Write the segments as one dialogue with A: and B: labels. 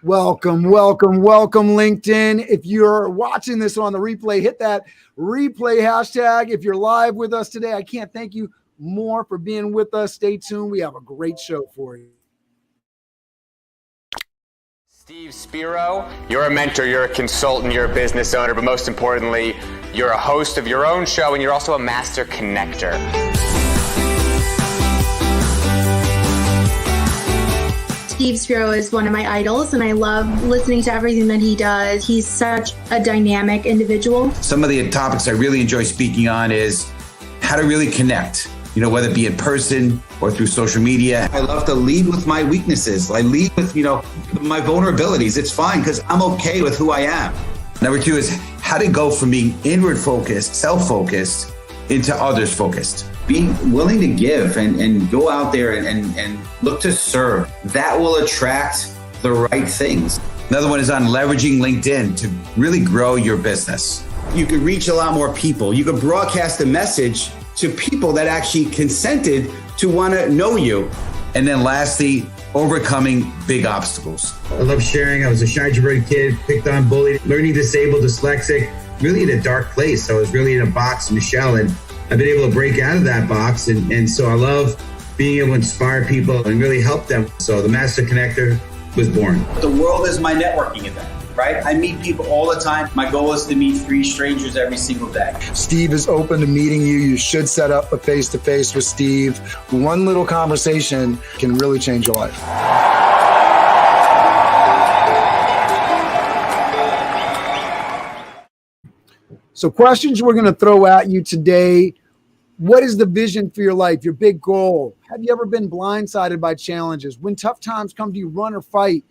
A: Welcome, welcome, welcome, LinkedIn. If you're watching this on the replay, hit that replay hashtag. If you're live with us today, I can't thank you more for being with us. Stay tuned. We have a great show for you.
B: Steve Spiro, you're a mentor, you're a consultant, you're a business owner, but most importantly, you're a host of your own show and you're also a master connector.
C: Steve Spiro is one of my idols, and I love listening to everything that he does. He's such a dynamic individual.
D: Some of the topics I really enjoy speaking on is how to really connect, whether it be in person or through social media. I love to lead with my weaknesses. I lead with, my vulnerabilities. It's fine because I'm okay with who I am. Number two is how to go from being inward focused, self-focused, into others focused. Be willing to give and go out there and look to serve. That will attract the right things. Another one is on leveraging LinkedIn to really grow your business. You could reach a lot more people. You could broadcast a message to people that actually consented to want to know you. And then lastly, overcoming big obstacles. I love sharing. I was a shy, introverted kid, picked on, bullied, learning disabled, dyslexic, really in a dark place. I was really in a box, in a shell, and I've been able to break out of that box. And so I love being able to inspire people and really help them. So the Master Connector was born. The world is my networking event, right? I meet people all the time. My goal is to meet 3 strangers every single day.
A: Steve is open to meeting you. You should set up a face-to-face with Steve. One little conversation can really change your life. So questions we're going to throw at you today. What is the vision for your life, your big goal? Have you ever been blindsided by challenges? When tough times come, do you run or fight?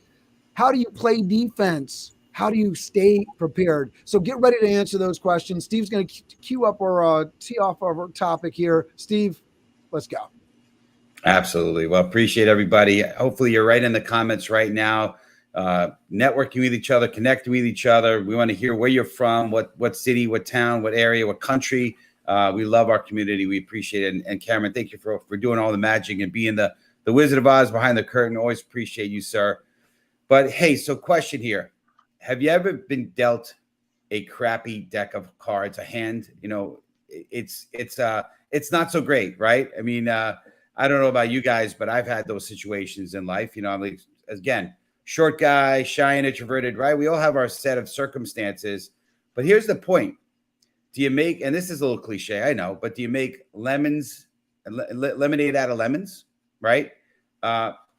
A: How do you play defense? How do you stay prepared? So get ready to answer those questions. Steve's going to cue up or tee off our topic here. Steve, let's go.
D: Absolutely. Well, appreciate everybody. Hopefully you're right in the comments right now. Networking with each other, connecting with each other. We want to hear where you're from, what city, what town, what area, what country. We love our community. We appreciate it. And Cameron, thank you for doing all the magic and being the Wizard of Oz behind the curtain. Always appreciate you, sir. But hey, so question here. Have you ever been dealt a crappy deck of cards, a hand? It's not so great, right? I mean, I don't know about you guys, but I've had those situations in life. I'm like, again, short guy, shy and introverted, right? We all have our set of circumstances. But here's the point. Do you make, and this is a little cliche, I know, but do you make lemonade out of lemons, right?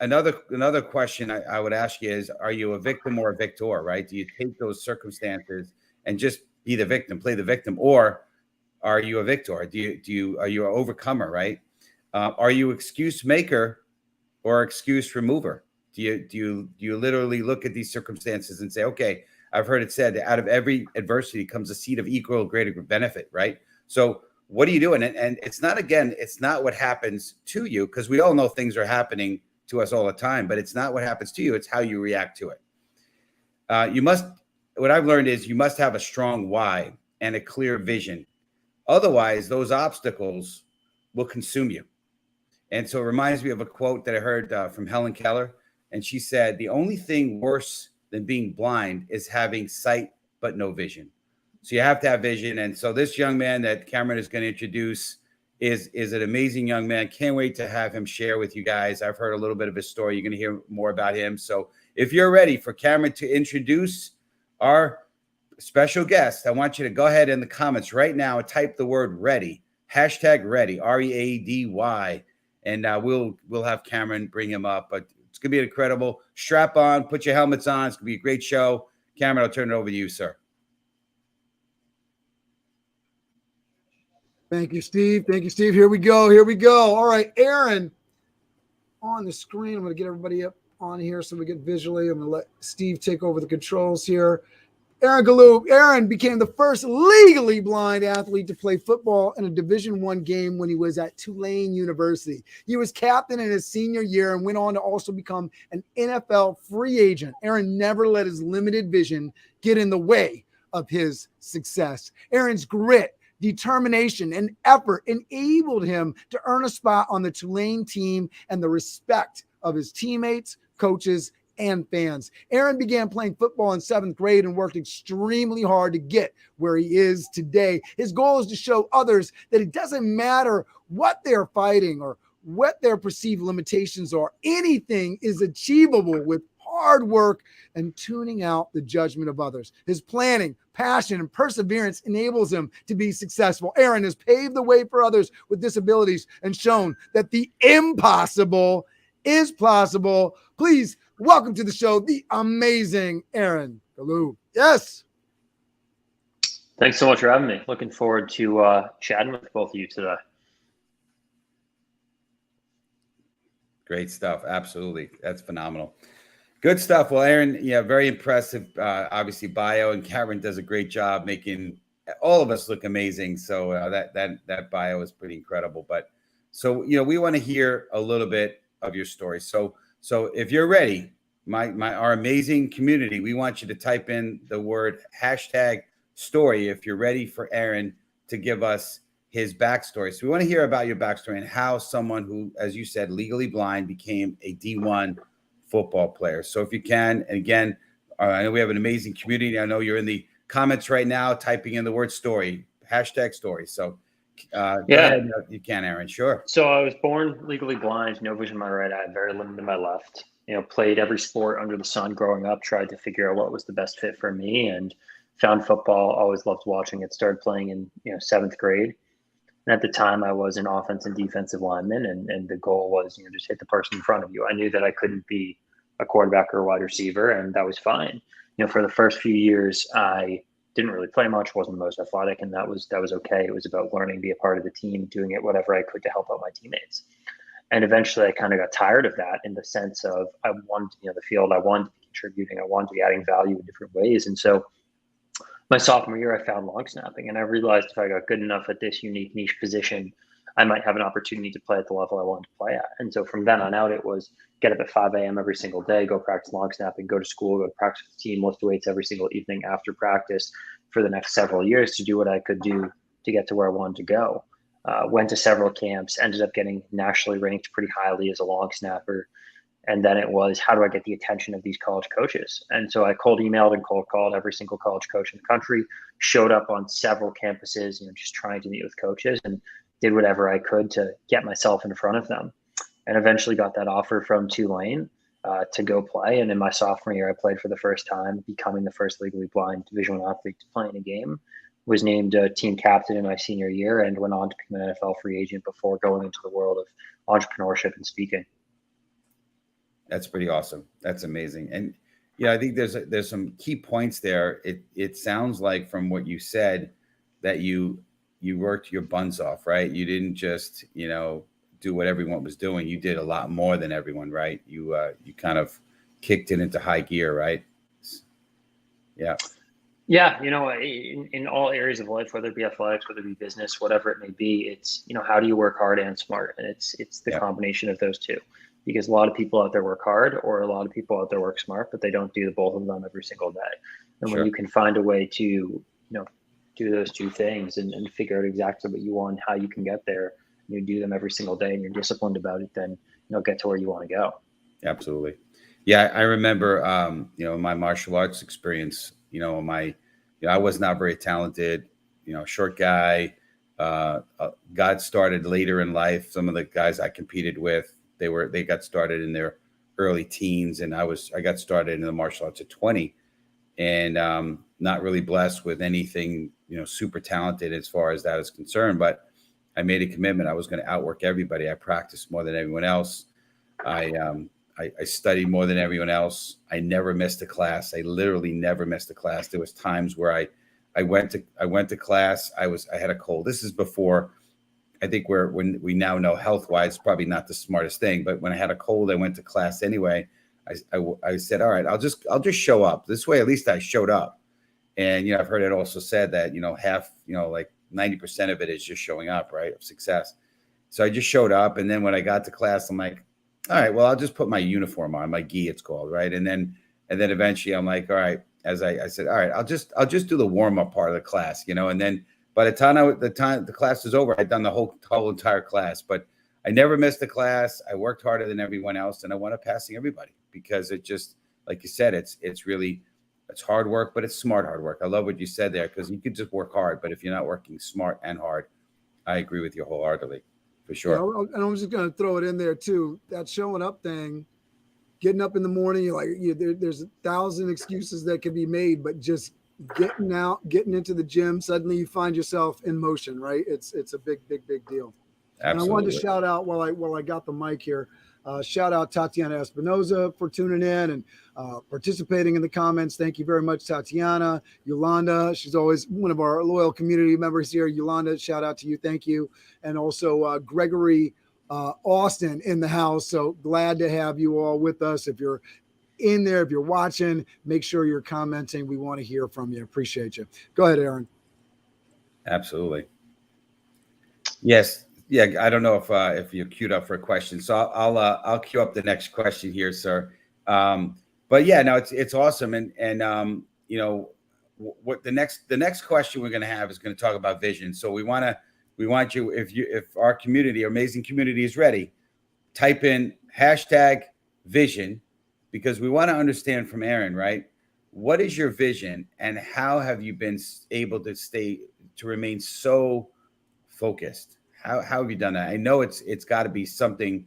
D: Another question I would ask you is, are you a victim or a victor, right? Do you take those circumstances and just be the victim, play the victim, or are you a victor? Are you an overcomer, right? Are you excuse maker or excuse remover? Do you literally look at these circumstances and say, okay, I've heard it said that out of every adversity comes a seed of equal or greater benefit, right? So what are you doing? And it's not what happens to you, because we all know things are happening to us all the time, but it's not what happens to you. It's how you react to it. What I've learned is you must have a strong why and a clear vision. Otherwise, those obstacles will consume you. And so it reminds me of a quote that I heard from Helen Keller. And she said, the only thing worse than being blind is having sight but no vision. So you have to have vision. And so this young man that Cameron is going to introduce is an amazing young man. Can't wait to have him share with you guys. I've heard a little bit of his story. You're going to hear more about him. So if you're ready for Cameron to introduce our special guest, I want you to go ahead in the comments right now and type the word ready, #ready, READY. And we'll have Cameron bring him up. But it's going to be incredible. Strap on, put your helmets on. It's going to be a great show. Cameron, I'll turn it over to you, sir.
A: Thank you, Steve. Thank you, Steve. Here we go. All right, Aaron on the screen. I'm going to get everybody up on here so we get visually. I'm going to let Steve take over the controls here. Aaron Golub. Aaron became the first legally blind athlete to play football in a Division I game when he was at Tulane University. He was captain in his senior year and went on to also become an NFL free agent. Aaron never let his limited vision get in the way of his success. Aaron's grit, determination, and effort enabled him to earn a spot on the Tulane team and the respect of his teammates, coaches, and fans. Aaron began playing football in 7th grade and worked extremely hard to get where he is today. His goal is to show others that it doesn't matter what they're fighting or what their perceived limitations are. Anything is achievable with hard work and tuning out the judgment of others. His planning, passion, and perseverance enables him to be successful. Aaron has paved the way for others with disabilities and shown that the impossible is possible. Please welcome to the show the amazing Aaron Golub. Yes.
E: Thanks so much for having me. Looking forward to chatting with both of you today.
D: Great stuff. Absolutely. That's phenomenal. Good stuff. Well, Aaron, yeah, very impressive, obviously bio, and Karen does a great job making all of us look amazing. So that bio is pretty incredible. But so, we want to hear a little bit of your story. So if you're ready, our amazing community, we want you to type in the word #story if you're ready for Aaron to give us his backstory. So we want to hear about your backstory and how someone who, as you said, legally blind became a D1 football player. So if you can, and again, I know we have an amazing community. I know you're in the comments right now, typing in the word story, #story. So go ahead, you can, Aaron. Sure.
E: So I was born legally blind, no vision in my right eye, very limited in my left. Played every sport under the sun growing up, tried to figure out what was the best fit for me, and found football. Always loved watching it. Started playing in 7th grade. And at the time, I was an offense and defensive lineman, and the goal was, just hit the person in front of you. I knew that I couldn't be a quarterback or a wide receiver, and that was fine. For the first few years, I didn't really play much, wasn't the most athletic, and that was okay. It was about learning to be a part of the team, doing it whatever I could to help out my teammates. And eventually, I kind of got tired of that in the sense of I wanted to be on the field, I wanted to be contributing, I wanted to be adding value in different ways, and so my sophomore year, I found long snapping, and I realized if I got good enough at this unique niche position, I might have an opportunity to play at the level I wanted to play at. And so from then on out, it was get up at 5 a.m. every single day, go practice long snapping, go to school, go to practice with the team, lift weights every single evening after practice for the next several years to do what I could do to get to where I wanted to go. Went to several camps, ended up getting nationally ranked pretty highly as a long snapper. And then it was, how do I get the attention of these college coaches? And so I cold emailed and cold called every single college coach in the country, showed up on several campuses, just trying to meet with coaches, and did whatever I could to get myself in front of them. And eventually got that offer from Tulane to go play. And in my sophomore year, I played for the first time, becoming the first legally blind Division I athlete to play in a game. Was named team captain in my senior year and went on to become an NFL free agent before going into the world of entrepreneurship and speaking.
D: That's pretty awesome. That's amazing. And I think there's some key points there. It sounds like from what you said that you worked your buns off, right? You didn't just, do what everyone was doing. You did a lot more than everyone, right? You kind of kicked it into high gear, right? Yeah.
E: Yeah. In all areas of life, whether it be athletics, whether it be business, whatever it may be, it's, how do you work hard and smart? And it's the combination of those two. Because a lot of people out there work hard, or a lot of people out there work smart, but they don't do the both of them every single day. And when you can find a way to, do those two things and figure out exactly what you want, how you can get there, you do them every single day and you're disciplined about it, then get to where you want to go. Absolutely.
D: Yeah. I remember, my martial arts experience, I was not very talented, short guy, got started later in life. Some of the guys I competed with, they got started in their early teens, and I got started in the martial arts at 20, and not really blessed with anything, super talented as far as that is concerned. But I made a commitment. I was going to outwork everybody. I practiced more than everyone else. I studied more than everyone else. I never missed a class. I literally never missed a class. There was times where I went to class. I had a cold. This is before. I think when we now know health-wise, probably not the smartest thing, but when I had a cold, I went to class anyway. I said, all right, I'll just show up. This way, at least I showed up. And, I've heard it also said that, half, like 90% of it is just showing up, right, of success. So I just showed up. And then when I got to class, I'm like, all right, well, I'll just put my uniform on, my gi, it's called, right? And then eventually I'm like, all right, as I said, all right, I'll just do the warm-up part of the class, and then by the time the class was over, I'd done the whole entire class, but I never missed a class. I worked harder than everyone else, and I wound up passing everybody because it just like you said, it's hard work, but it's smart hard work. I love what you said there, because you could just work hard, but if you're not working smart and hard, I agree with you wholeheartedly, for sure.
A: And I'm just going to throw it in there too. That showing up thing, getting up in the morning, there's 1,000 excuses that can be made, but just getting out, getting into the gym, suddenly you find yourself in motion, right? It's a big deal.
D: Absolutely.
A: And I wanted to shout out while I got the mic here. Shout out Tatiana Espinoza for tuning in and participating in the comments. Thank you very much, Tatiana. Yolanda, she's always one of our loyal community members here. Yolanda, shout out to you. Thank you. And also Gregory Austin in the house. So glad to have you all with us. If you're in there, if you're watching, make sure you're commenting. We want to hear from you. Appreciate you. Go ahead, Aaron.
D: Absolutely. Yes. Yeah, I don't know if you're queued up for a question, so I'll queue up the next question here, sir. But yeah, no, it's awesome, and what the next question we're going to have is going to talk about vision. So we want you, if our community, our amazing community, is ready, type in #vision, because we want to understand from Aaron, right? What is your vision, and how have you been able to remain so focused? How have you done that? I know it's got to be something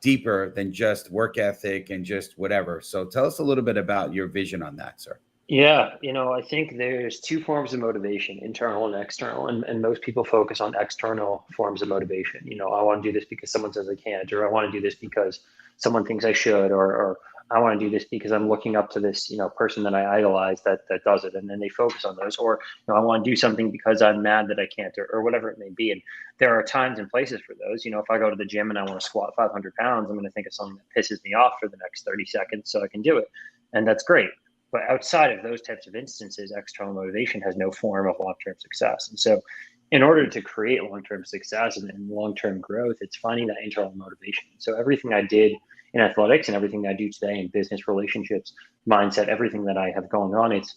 D: deeper than just work ethic and just whatever. So tell us a little bit about your vision on that, sir.
E: Yeah, I think there's two forms of motivation, internal and external, and most people focus on external forms of motivation. I want to do this because someone says I can't, or I want to do this because someone thinks I should, or I want to do this because I'm looking up to this, person that I idolize that does it. And then they focus on those, or, I want to do something because I'm mad that I can't, or whatever it may be. And there are times and places for those. If I go to the gym and I want to squat 500 pounds, I'm going to think of something that pisses me off for the next 30 seconds so I can do it. And that's great. But outside of those types of instances, external motivation has no form of long-term success. And so in order to create long-term success and long-term growth, it's finding that internal motivation. So everything I did in athletics and everything that I do today in business, relationships, mindset, everything that I have going on, it's,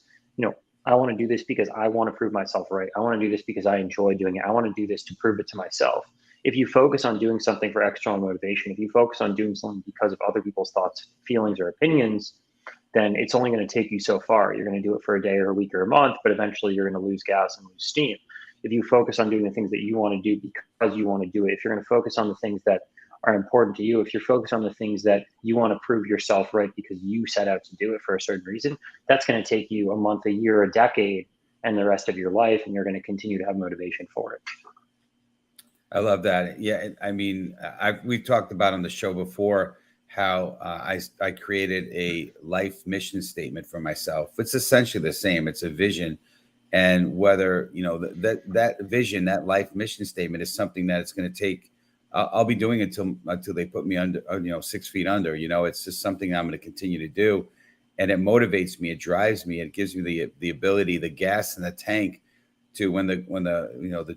E: I want to do this because I want to prove myself right. I want to do this because I enjoy doing it. I want to do this to prove it to myself. If you focus on doing something for external motivation, if you focus on doing something because of other people's thoughts, feelings, or opinions, then it's only going to take you so far. You're going to do it for a day or a week or a month, but eventually you're going to lose gas and lose steam. If you focus on doing the things that you want to do because you want to do it, if you're going to focus on the things that are important to you, if you're focused on the things that you want to prove yourself right because you set out to do it for a certain reason, that's going to take you a month, a year, a decade, and the rest of your life, and you're going to continue to have motivation for it.
D: I love that. Yeah, I mean, we've talked about on the show before how I created a life mission statement for myself. It's essentially the same. It's a vision, and whether that vision, that life mission statement, is something that it's going to take. I'll be doing it until they put me under, 6 feet under. It's just something I'm going to continue to do, and it motivates me. It drives me. It gives me the ability, the gas in the tank, to when the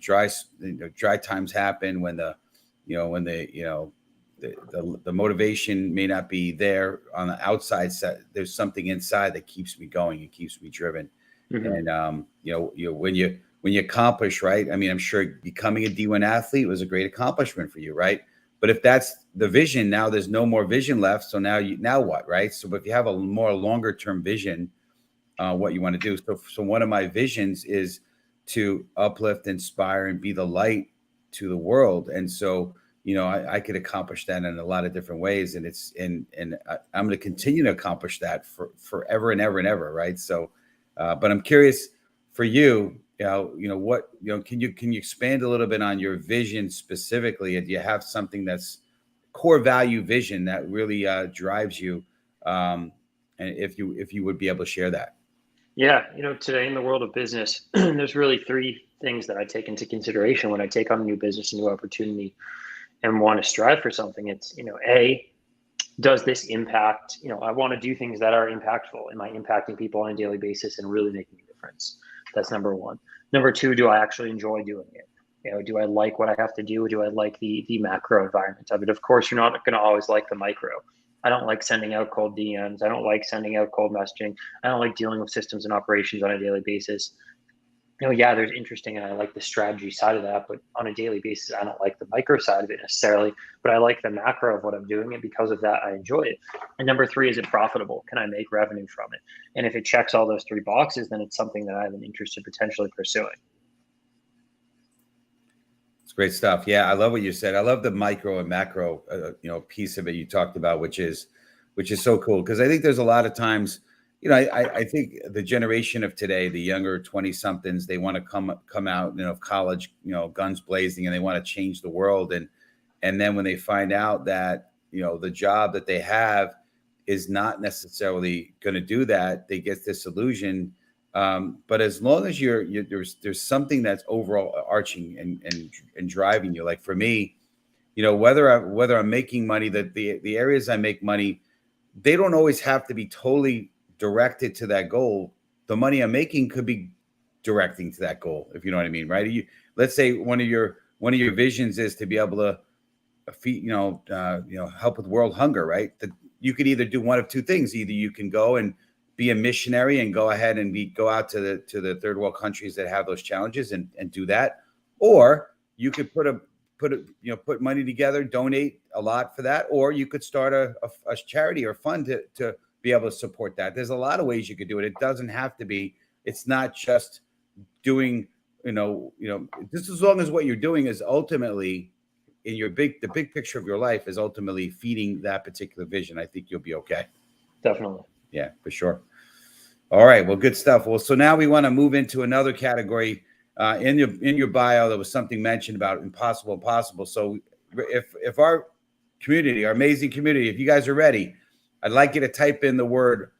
D: dry times happen, when the motivation may not be there on the outside set. There's something inside that keeps me going. It keeps me driven. Mm-hmm. And when you accomplish, right? I mean, I'm sure becoming a D1 athlete was a great accomplishment for you, right? But if that's the vision, now there's no more vision left. So now what, right? So if you have a more longer term vision, what you want to do. So one of my visions is to uplift, inspire, and be the light to the world. And so, I could accomplish that in a lot of different ways. And I'm going to continue to accomplish that for forever and ever and ever. Right. So, but I'm curious for you, can you expand a little bit on your vision specifically? Do you have something that's core value vision that really drives you? And if you would be able to share that.
E: Yeah. Today in the world of business, there's really three things that I take into consideration when I take on a new business, a new opportunity, and want to strive for something. It's, A, does this impact, I want to do things that are impactful. Am I impacting people on a daily basis and really making a difference? That's number one. Number two, do I actually enjoy doing it? Do I like what I have to do? Do I like the macro environment of it? Of course, you're not going to always like the micro. I don't like sending out cold DMs. I don't like sending out cold messaging. I don't like dealing with systems and operations on a daily basis. Yeah, there's interesting, and I like the strategy side of that, but on a daily basis, I don't like the micro side of it necessarily, but I like the macro of what I'm doing, and because of that, I enjoy it. And number three, is it profitable? Can I make revenue from it? And if it checks all those three boxes, then it's something that I have an interest in potentially pursuing.
F: It's great stuff. Yeah, I love what you said. I love the micro and macro, piece of it you talked about, which is so cool, because I think there's a lot of times, I think the generation of today, the younger 20 somethings, they want to come out, of college, guns blazing, and they want to change the world. And then when they find out that, the job that they have is not necessarily going to do that, they get disillusioned. But as long as there's something that's overall arching and driving you, like for me, whether I'm making money, that the areas I make money, they don't always have to be totally directed to that goal. The money I'm making could be directing to that goal, if you know what I mean, right? Let's say one of your visions is to be able to feed, help with world hunger, right? That you could either do one of two things. Either you can go and be a missionary and go ahead and go out to the third world countries that have those challenges and do that, or you could put money together, donate a lot for that, or you could start a charity or fund to be able to support that. There's a lot of ways you could do it. It doesn't have to be. It's not just doing, just as long as what you're doing is ultimately in the big picture of your life is ultimately feeding that particular vision. I think you'll be okay.
E: Definitely.
F: Yeah, for sure. All right. Well, good stuff. Well, so now we want to move into another category. In your bio, there was something mentioned about impossible. So if our community, our amazing community, if you guys are ready, I'd like you to type in the word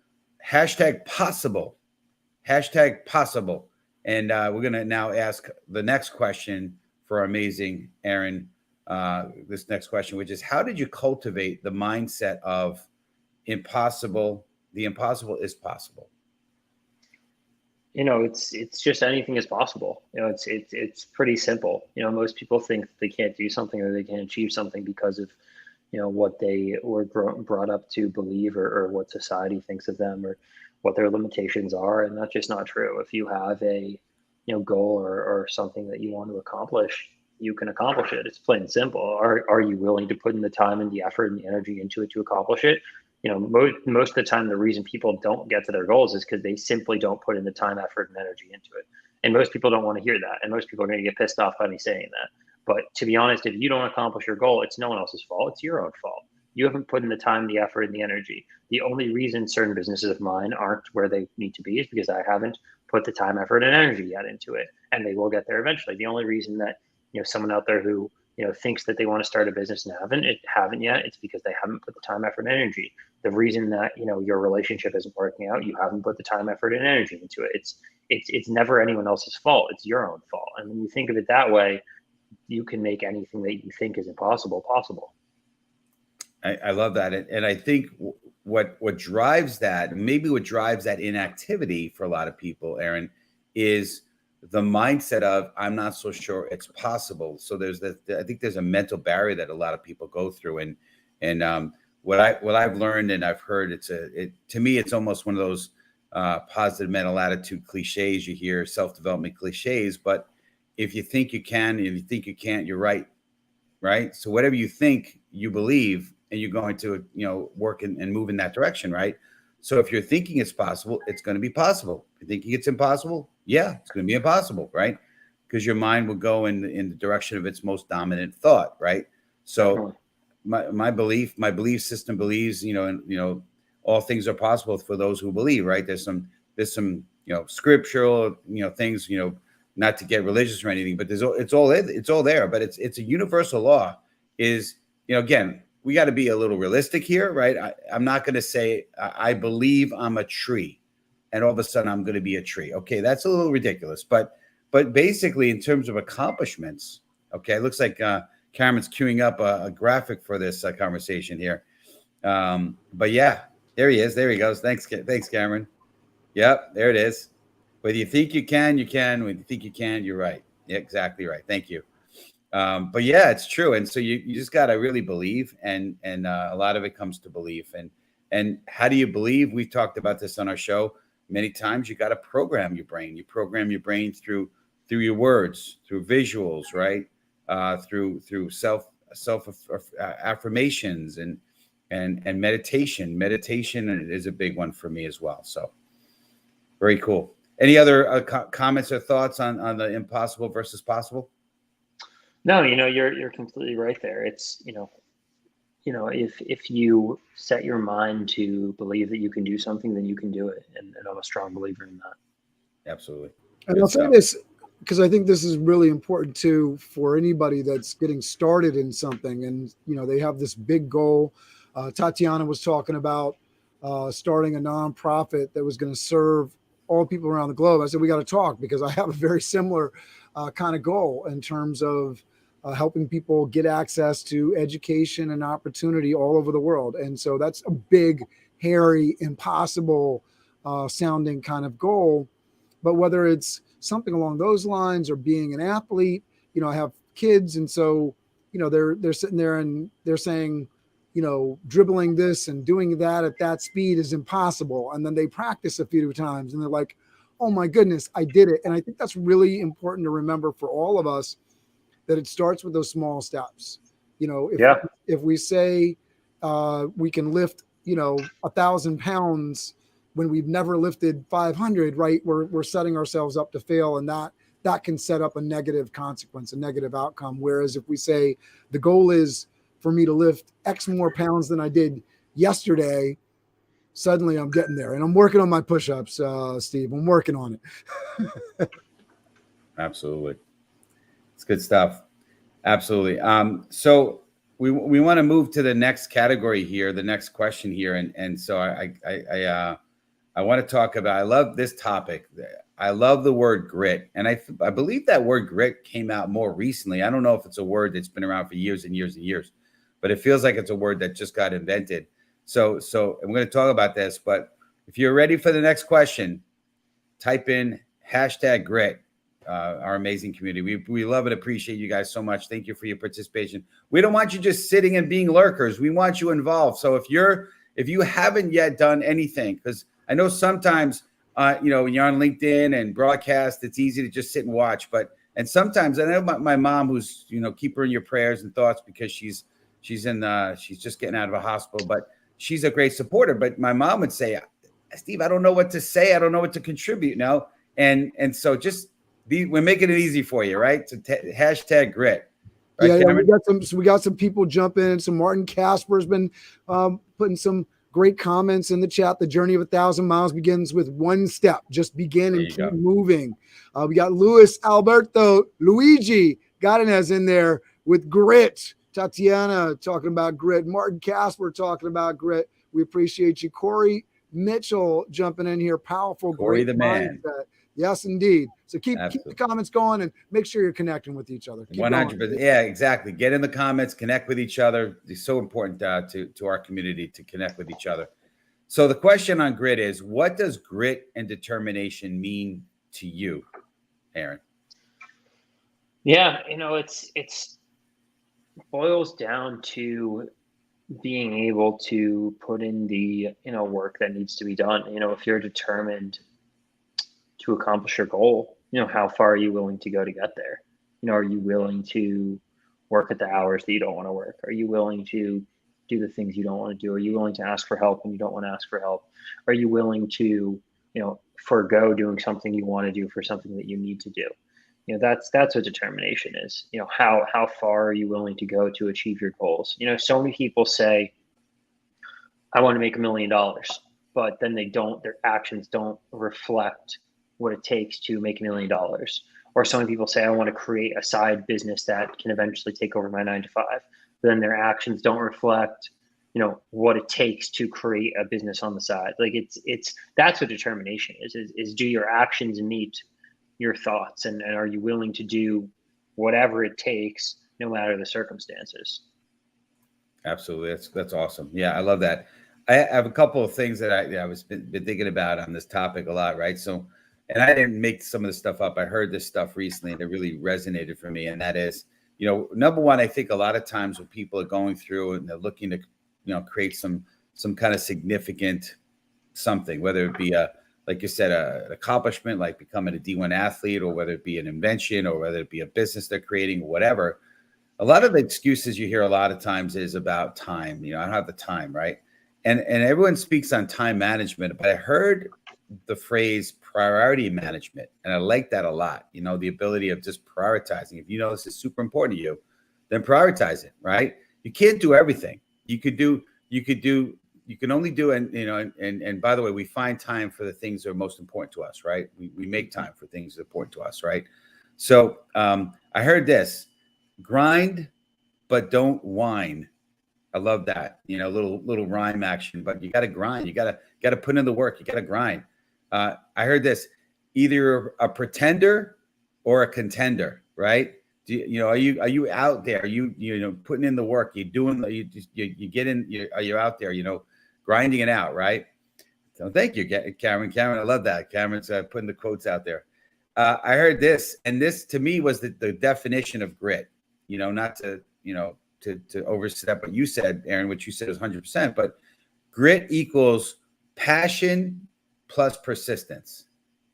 F: #possible, #possible. And we're going to now ask the next question for our amazing Aaron. This next question, which is, how did you cultivate the mindset of impossible? The impossible is possible.
E: It's just anything is possible. It's pretty simple. Most people think they can't do something or they can't achieve something because of, what they were brought up to believe or what society thinks of them or what their limitations are. And that's just not true. If you have a, goal or something that you want to accomplish, you can accomplish it. It's plain and simple. Are you willing to put in the time and the effort and the energy into it to accomplish it? Most of the time, the reason people don't get to their goals is because they simply don't put in the time, effort, and energy into it. And most people don't want to hear that. And most people are going to get pissed off by me saying that. But to be honest, if you don't accomplish your goal, it's no one else's fault. It's your own fault. You haven't put in the time, the effort, and the energy. The only reason certain businesses of mine aren't where they need to be is because I haven't put the time, effort, and energy yet into it. And they will get there eventually. The only reason that someone out there who thinks that they want to start a business and haven't yet, it's because they haven't put the time, effort, and energy. The reason that your relationship isn't working out, you haven't put the time, effort, and energy into it. It's never anyone else's fault. It's your own fault. And when you think of it that way, you can make anything that you think is impossible possible.
F: I love that, and I think what drives that, maybe what drives that inactivity for a lot of people, Aaron, is the mindset of, I'm not so sure it's possible. So I think there's a mental barrier that a lot of people go through, and what I've learned and I've heard, to me, it's almost one of those positive mental attitude cliches you hear, self-development cliches. But if you think you can, and if you think you can't, you're right. So whatever you think, you believe, and you're going to, work and move in that direction, right? So if you're thinking it's possible, it's going to be possible. If you're thinking it's impossible, yeah, it's going to be impossible, right? Because your mind will go in the direction of its most dominant thought, right? So my belief system believes, all things are possible for those who believe, right? There's some scriptural, things, not to get religious or anything, but it's all there. But it's a universal law. Is, again, we got to be a little realistic here, right? I'm not going to say I believe I'm a tree, and all of a sudden I'm going to be a tree. Okay, that's a little ridiculous. But basically, in terms of accomplishments, okay, it looks like Cameron's queuing up a graphic for this conversation here. But yeah, there he is. There he goes. Thanks, Cameron. Yep, there it is. Whether you think you can, you can. When you think you can, you're right. Yeah, exactly right. Thank you. But yeah, it's true. And so you just got to really believe. And a lot of it comes to belief. And how do you believe? We've talked about this on our show many times. You got to program your brain. You program your brain through through your words, through visuals, right? Through self affirmations and meditation. Meditation is a big one for me as well. So very cool. Any other comments or thoughts on the impossible versus possible?
E: No, you're completely right there. It's, if you set your mind to believe that you can do something, then you can do it. And I'm a strong believer in that.
F: Absolutely.
A: And I'll say this, because I think this is really important too for anybody that's getting started in something, and they have this big goal. Tatiana was talking about starting a nonprofit that was going to serve all people around the globe. I said, we got to talk, because I have a very similar kind of goal in terms of helping people get access to education and opportunity all over the world. And so that's a big, hairy, impossible sounding kind of goal. But whether it's something along those lines or being an athlete, I have kids. And so, they're sitting there and they're saying, dribbling this and doing that at that speed is impossible. And then they practice a few times and they're like, oh my goodness, I did it. And I think that's really important to remember for all of us, that it starts with those small steps. If we say we can lift, 1,000 pounds when we've never lifted 500, right? We're setting ourselves up to fail, and that can set up a negative consequence, a negative outcome. Whereas if we say the goal is for me to lift X more pounds than I did yesterday, suddenly I'm getting there. And I'm working on my push-ups, Steve. I'm working on it.
F: Absolutely. It's good stuff. Absolutely. So we want to move to the next category here, the next question here. And so I want to talk about, I love this topic. I love the word grit. And I believe that word grit came out more recently. I don't know if it's a word that's been around for years and years and years, but it feels like it's a word that just got invented. So I'm going to talk about this, but if you're ready for the next question, type in #grit, our amazing community. We love and appreciate you guys so much. Thank you for your participation. We don't want you just sitting and being lurkers. We want you involved. So if you haven't yet done anything, because I know sometimes, when you're on LinkedIn and broadcast, it's easy to just sit and watch. And sometimes I know my mom, who's, keep her in your prayers and thoughts, because she's just getting out of a hospital, but she's a great supporter. But my mom would say, Steve, I don't know what to say. I don't know what to contribute now. And so we're making it easy for you, right? So #grit. Right,
A: yeah, we got some people jumping in. So Martin Casper's been putting some great comments in the chat. The journey of 1,000 miles begins with one step. Just begin and keep moving. We got Luigi Gardenez in there with grit. Tatiana talking about grit. Martin Casper talking about grit. We appreciate you. Corey Mitchell jumping in here. Powerful,
F: Corey,
A: great
F: the man.
A: mindset. Yes, indeed. So keep the comments going and make sure you're connecting with each other.
F: 100%. Yeah, exactly. Get in the comments, connect with each other. It's so important to our community to connect with each other. So the question on grit is, what does grit and determination mean to you, Aaron?
E: Yeah, it's boils down to being able to put in the work that needs to be done. If you're determined to accomplish your goal, how far are you willing to go to get there? Are you willing to work at the hours that you don't want to work? Are you willing to do the things you don't want to do? Are you willing to ask for help when you don't want to ask for help? Are you willing to, forego doing something you want to do for something that you need to do? That's what determination is. How far are you willing to go to achieve your goals? So many people say, I want to make $1 million, but then their actions don't reflect what it takes to make $1 million. Or so many people say, I want to create a side business that can eventually take over my 9 to 5. But then their actions don't reflect, what it takes to create a business on the side. Like that's what determination is do your actions meet your thoughts, and are you willing to do whatever it takes, no matter the circumstances?
F: Absolutely. That's awesome. Yeah, I love that. I have a couple of things that I was been thinking about on this topic a lot, right? So, and I didn't make some of this stuff up. I heard this stuff recently and it really resonated for me. And that is, number one, I think a lot of times when people are going through and they're looking to, create some kind of significant something, whether it be a like you said, an accomplishment, like becoming a D1 athlete, or whether it be an invention, or whether it be a business they're creating, or whatever. A lot of the excuses you hear a lot of times is about time. I don't have the time, right? And everyone speaks on time management, but I heard the phrase priority management, and I like that a lot. The ability of just prioritizing. If this is super important to you, then prioritize it, right? You can't do everything. You can only do, and by the way, we find time for the things that are most important to us, right? We make time for things that are important to us, right? So I heard this: grind, but don't whine. I love that, little rhyme action, but you got to grind. You got to put in the work. You got to grind. I heard this: either a pretender or a contender, right? Are you out there? Are you putting in the work? You doing? You get in? Are you out there? Grinding it out, right? So thank you, Cameron. Cameron, I love that. Cameron's putting the quotes out there. I heard this, and this to me was the definition of grit. Not to to overstep what you said, Aaron, which you said is 100%, but grit equals passion plus persistence.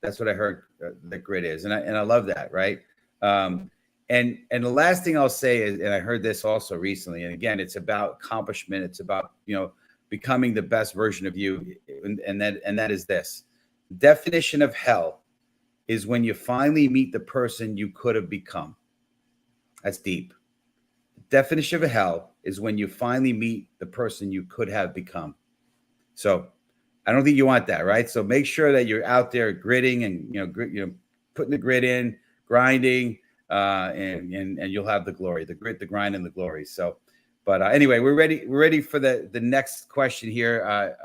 F: That's what I heard that grit is, and I love that, right? And the last thing I'll say is, and I heard this also recently, and again, it's about accomplishment. It's about becoming the best version of you, and that is this: definition of hell is when you finally meet the person you could have become. That's deep. Definition of hell is when you finally meet the person you could have become. So I don't think you want that, right? So make sure that you're out there gritting and putting the grit in, grinding, and you'll have the glory, the grit, the grind, and the glory. So, but anyway, we're ready for the next question here.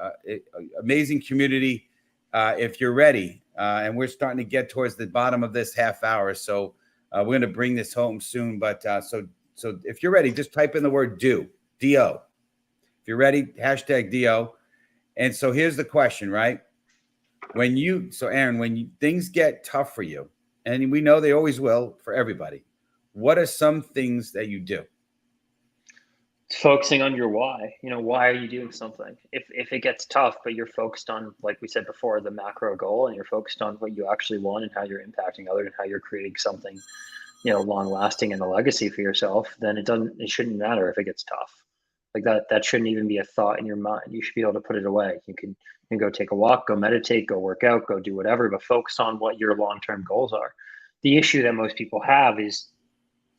F: Amazing community, if you're ready, and we're starting to get towards the bottom of this half hour. So we're going to bring this home soon. But so if you're ready, just type in the word do, D-O. If you're ready, hashtag D-O. And so here's the question, right? Aaron, when things get tough for you, and we know they always will for everybody, what are some things that you do?
E: Focusing on your why. Why are you doing something? If it gets tough, but you're focused on, like we said before, the macro goal, and you're focused on what you actually want and how you're impacting others and how you're creating something, long lasting and a legacy for yourself, then it shouldn't matter if it gets tough. Like that shouldn't even be a thought in your mind. You should be able to put it away. You can go take a walk, go meditate, go work out, go do whatever, but focus on what your long-term goals are. The issue that most people have is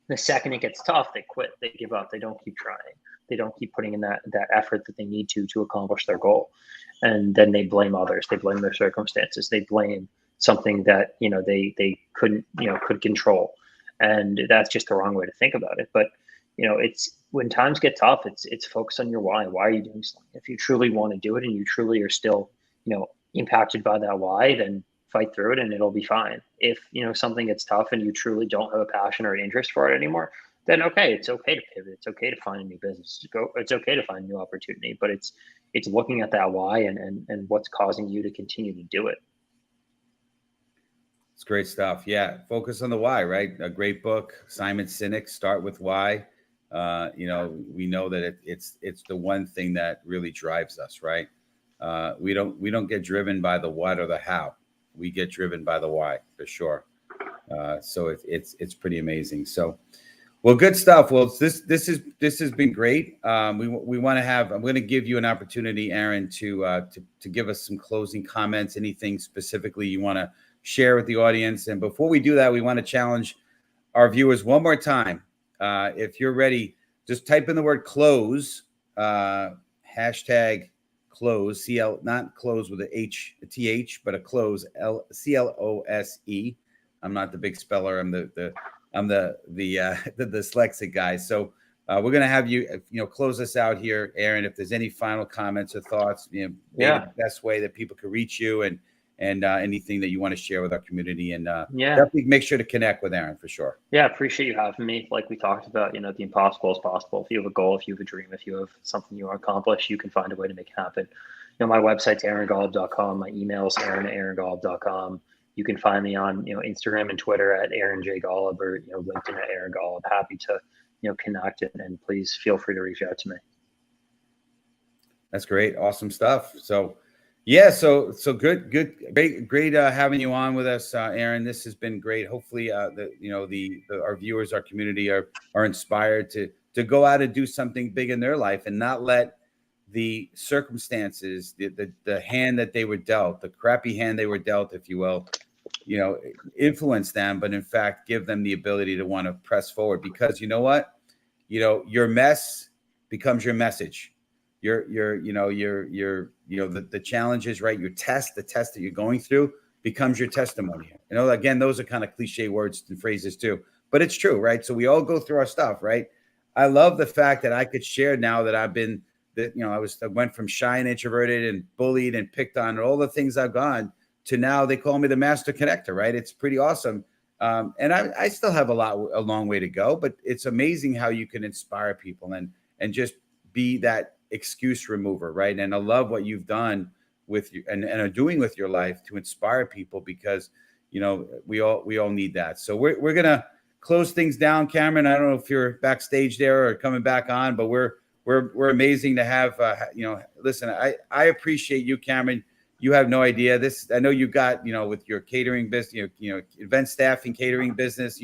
E: the second it gets tough, they quit, they give up, they don't keep trying. They don't keep putting in that effort that they need to accomplish their goal. And then they blame others. They blame their circumstances. They blame something that, they couldn't, could control. And that's just the wrong way to think about it. But, it's when times get tough, it's focused on your why. Why are you doing something? If you truly want to do it and you truly are still, impacted by that why, then fight through it and it'll be fine. If, something gets tough and you truly don't have a passion or interest for it anymore, then okay, it's okay to pivot. It's okay to find a new business. It's okay to find a new opportunity, but it's looking at that why and what's causing you to continue to do it.
F: It's great stuff. Yeah. Focus on the why, right? A great book, Simon Sinek, Start with Why. We know that it's the one thing that really drives us, right? We don't get driven by the what or the how. We get driven by the why, for sure. So it's pretty amazing. So, well, good stuff. Well, this has been great. We want to have. I'm going to give you an opportunity, Aaron, to give us some closing comments. Anything specifically you want to share with the audience? And before we do that, we want to challenge our viewers one more time. If you're ready, just type in the word close, hashtag close, not close with a TH, but a close, CLOSE. I'm not the big speller. I'm the dyslexic guy. So we're going to have you, close us out here, Aaron. If there's any final comments or thoughts, the best way that people can reach you and anything that you want to share with our community, and definitely make sure to connect with Aaron for sure. Yeah,
E: appreciate you having me. Like we talked about, the impossible is possible. If you have a goal, if you have a dream, if you have something you want to accomplish, you can find a way to make it happen. My website's aarongolub.com. My email is aaron@aarongolub.com. You can find me on Instagram and Twitter at Aaron J. Golub, or LinkedIn at Aaron Golub. Happy to connect, and please feel free to reach out to me.
F: That's great, awesome stuff. So Yeah, so good, great having you on with us, Aaron. This has been great. Hopefully, our viewers, our community are inspired to go out and do something big in their life and not let the circumstances, the hand that they were dealt, the crappy hand they were dealt, if you will, influence them, but in fact give them the ability to want to press forward. Because you know what, your mess becomes your message. The challenges, right? The test that you're going through becomes your testimony. Again, those are kind of cliche words and phrases too, but it's true, right? So we all go through our stuff, right? I love the fact that I could share now that I went from shy and introverted and bullied and picked on and all the things I've gone to now they call me the master connector, right? It's pretty awesome. And I still have a long way to go, but it's amazing how you can inspire people and just be that excuse remover, right? And I love what you've done with you and are doing with your life to inspire people, because we all need that. So we're gonna close things down. Cameron, I don't know if you're backstage there or coming back on, but we're amazing to have. Listen, I appreciate you, Cameron. You have no idea. I know you got with your catering business, event staffing, catering business.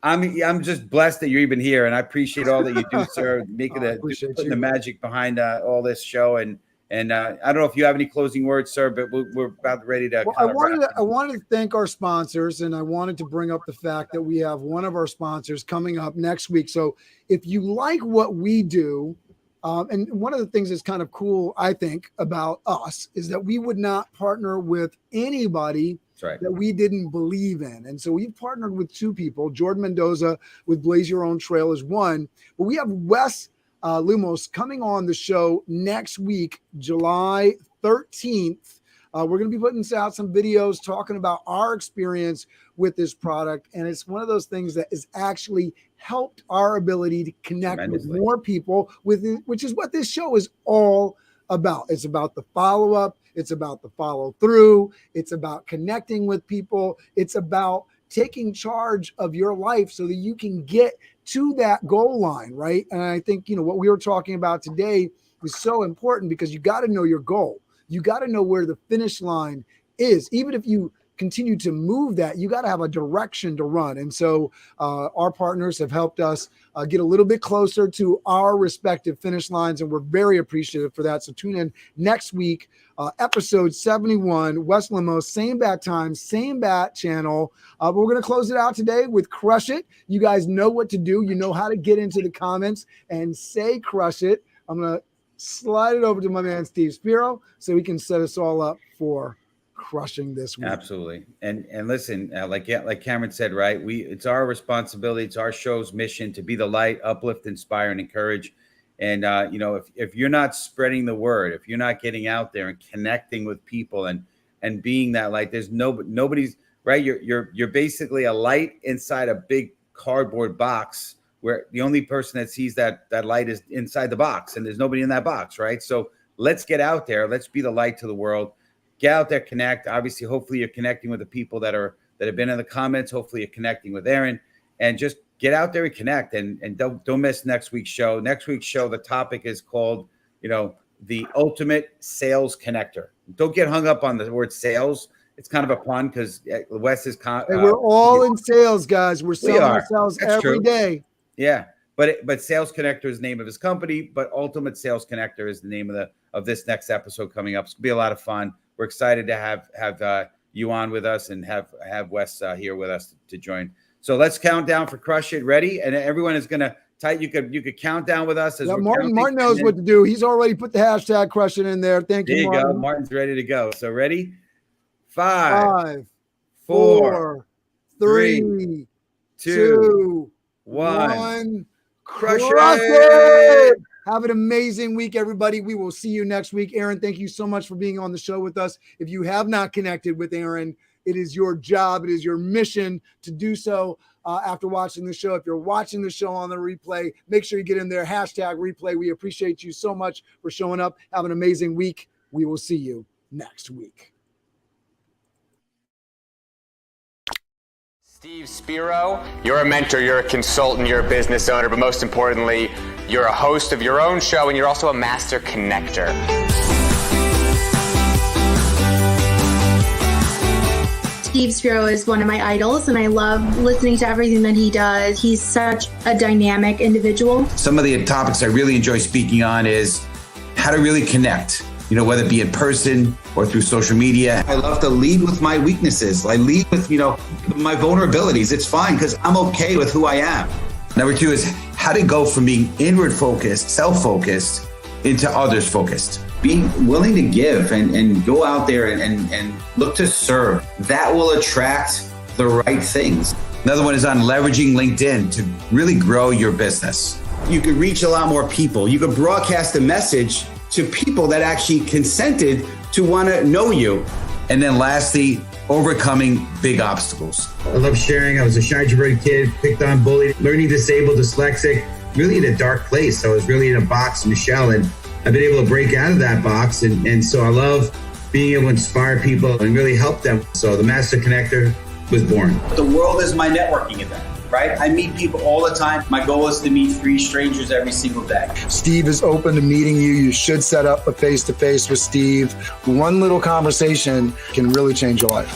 F: I'm just blessed that you're even here, and I appreciate all that you do, sir. Putting the magic behind all this show, and I don't know if you have any closing words, sir, but we're about ready to.
A: I wanted to thank our sponsors, and I wanted to bring up the fact that we have one of our sponsors coming up next week. So if you like what we do, and one of the things that's kind of cool, I think, about us is that we would not partner with anybody that we didn't believe in. And so we've partnered with two people. Jordan Mendoza with Blaze Your Own Trail is one, but we have Wes Lumos coming on the show next week, July 13th. We're going to be putting out some videos talking about our experience with this product. And it's one of those things that has actually helped our ability to connect with more people, which is what this show is all about. It's about the follow-up. It's about the follow through. It's about connecting with people. It's about taking charge of your life so that you can get to that goal line, right? And I think, what we were talking about today is so important, because you got to know your goal. You got to know where the finish line is. Even if you continue to move that, you got to have a direction to run. And so our partners have helped us get a little bit closer to our respective finish lines, and we're very appreciative for that. So tune in next week, episode 71, West Limo, same bat time, same bat channel. But we're going to close it out today with Crush It. You guys know what to do. You know how to get into the comments and say Crush It. I'm going to slide it over to my man, Steve Spiro, so he can set us all up for crushing this week. Absolutely. And listen, like Cameron said, right? It's our responsibility. It's our show's mission to be the light, uplift, inspire, and encourage. And, if you're not spreading the word, if you're not getting out there and connecting with people and being that light, there's nobody's right. You're basically a light inside a big cardboard box, where the only person that sees that light is inside the box, and there's nobody in that box, right? So let's get out there. Let's be the light to the world. Get out there, connect. Obviously, hopefully you're connecting with the people that have been in the comments. Hopefully you're connecting with Aaron, and just get out there and connect. And don't miss next week's show. Next week's show, the topic is called, the ultimate sales connector. Don't get hung up on the word sales. It's kind of a pun, because Wes is we're all in sales, guys. We're selling ourselves every day. Yeah. But Sales Connector is the name of his company, but Ultimate Sales Connector is the name of this next episode coming up. It's gonna be a lot of fun. We're excited to have you on with us and have Wes here with us to join. So let's count down for Crush It. Ready? And everyone is gonna type. You could count down with us. As Martin knows what to do. He's already put the hashtag Crush It in there. Thank you. There you Martin. Go. Martin's ready to go. So ready? 5, 4, 3, 2, 1. Crush it. Have an amazing week, everybody. We will see you next week. Aaron, thank you so much for being on the show with us. If you have not connected with Aaron, it is your job. It is your mission to do so after watching the show. If you're watching the show on the replay, make sure you get in there, hashtag replay. We appreciate you so much for showing up. Have an amazing week. We will see you next week.
B: Steve Spiro, you're a mentor, you're a consultant, you're a business owner, but most importantly, you're a host of your own show, and you're also a master connector.
C: Steve Spiro is one of my idols, and I love listening to everything that he does. He's such a dynamic individual.
D: Some of the topics I really enjoy speaking on is how to really connect, whether it be in person or through social media. I love to lead with my weaknesses. I lead with, my vulnerabilities. It's fine because I'm okay with who I am. Number 2 is how to go from being inward focused, self-focused, into others focused. Being willing to give and go out there and look to serve. That will attract the right things. Another one is on leveraging LinkedIn to really grow your business. You could reach a lot more people. You could broadcast a message to people that actually consented to want to know you. And then lastly, overcoming big obstacles. I love sharing. I was a shy, introverted kid, picked on, bullied, learning disabled, dyslexic, really in a dark place. I was really in a box, in a shell, and I've been able to break out of that box. And so I love being able to inspire people and really help them. So the Master Connector was born. The world is my networking event, right? I meet people all the time. My goal is to meet 3 strangers every single day.
A: Steve is open to meeting you. You should set up a face-to-face with Steve. One little conversation can really change your life.